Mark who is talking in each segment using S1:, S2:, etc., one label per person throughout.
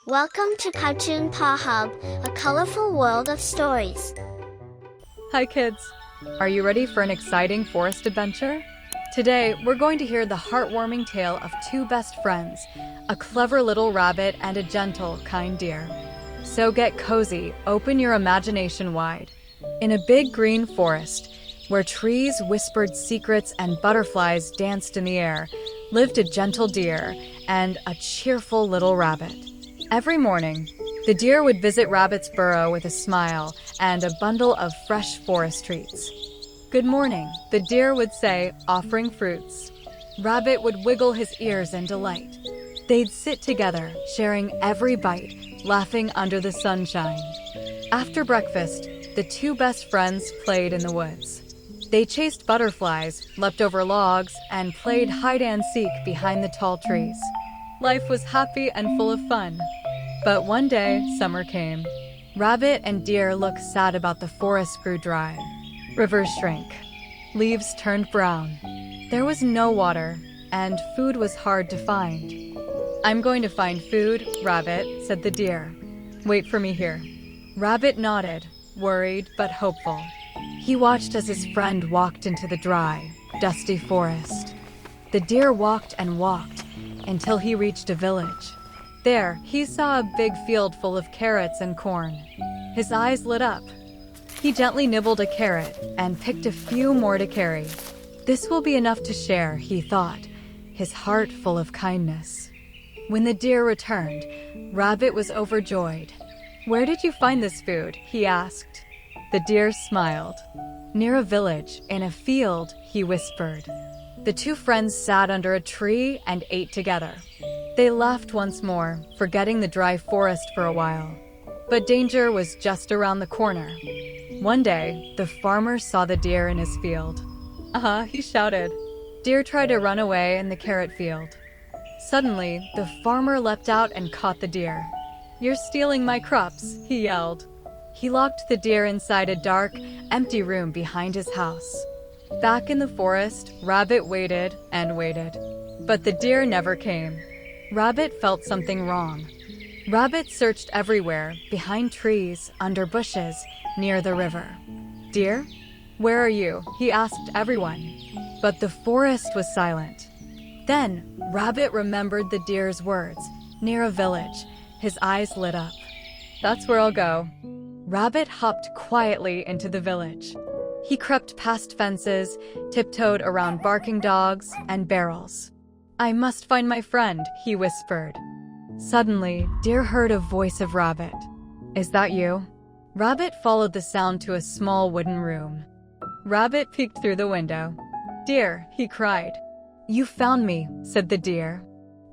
S1: Welcome to Cartoon Paw Hub, a colorful world of stories.
S2: Hi kids! Are you ready for an exciting forest adventure? Today, we're going to hear the heartwarming tale of two best friends, a clever little rabbit and a gentle, kind deer. So get cozy, open your imagination wide. In a big green forest, where trees whispered secrets and butterflies danced in the air, lived a gentle deer and a cheerful little rabbit. Every morning, the deer would visit Rabbit's burrow with a smile and a bundle of fresh forest treats. "Good morning," the deer would say, offering fruits. Rabbit would wiggle his ears in delight. They'd sit together, sharing every bite, laughing under the sunshine. After breakfast, the two best friends played in the woods. They chased butterflies, leapt over logs, and played hide-and-seek behind the tall trees. Life was happy and full of fun. But one day, summer came. Rabbit and deer looked sad about the forest grew dry. Rivers shrank. Leaves turned brown. There was no water, and food was hard to find. "I'm going to find food, Rabbit," said the deer. "Wait for me here." Rabbit nodded, worried but hopeful. He watched as his friend walked into the dry, dusty forest. The deer walked and walked until he reached a village. There, he saw a big field full of carrots and corn. His eyes lit up. He gently nibbled a carrot and picked a few more to carry. This will be enough to share, he thought, his heart full of kindness. When the deer returned, Rabbit was overjoyed. "Where did you find this food?" he asked. The deer smiled. "Near a village, in a field," he whispered. The two friends sat under a tree and ate together. They laughed once more, forgetting the dry forest for a while. But danger was just around the corner. One day, the farmer saw the deer in his field. "Aha!" he shouted. Deer tried to run away in the carrot field. Suddenly, the farmer leapt out and caught the deer. "You're stealing my crops," he yelled. He locked the deer inside a dark, empty room behind his house. Back in the forest, Rabbit waited and waited. But the deer never came. Rabbit felt something wrong. Rabbit searched everywhere, behind trees, under bushes, near the river. "Deer? Where are you?" he asked everyone. But the forest was silent. Then, Rabbit remembered the deer's words, near a village. His eyes lit up. "That's where I'll go." Rabbit hopped quietly into the village. He crept past fences, tiptoed around barking dogs and barrels. "I must find my friend," he whispered. Suddenly, Deer heard a voice of Rabbit. "Is that you?" Rabbit followed the sound to a small wooden room. Rabbit peeked through the window. "Deer," he cried. "You found me," said the deer.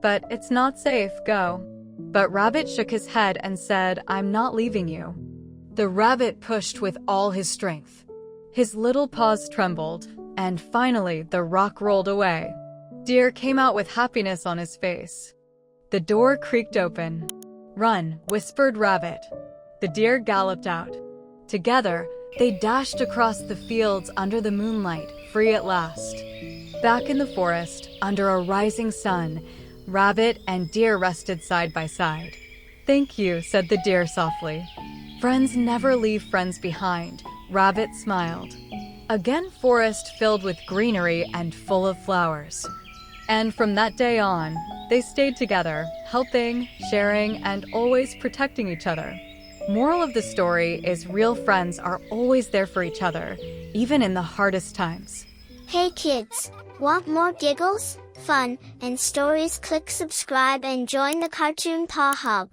S2: "But it's not safe, go." But Rabbit shook his head and said, "I'm not leaving you." The rabbit pushed with all his strength. His little paws trembled, and finally the rock rolled away. Deer came out with happiness on his face. The door creaked open. "Run," whispered Rabbit. The deer galloped out. Together, they dashed across the fields under the moonlight, free at last. Back in the forest, under a rising sun, Rabbit and Deer rested side by side. "Thank you," said the deer softly. "Friends never leave friends behind," Rabbit smiled. Again, forest filled with greenery and full of flowers. And from that day on, they stayed together, helping, sharing, and always protecting each other. Moral of the story is real friends are always there for each other, even in the hardest times.
S1: Hey kids, want more giggles, fun, and stories? Click subscribe and join the Cartoon Paw Hub.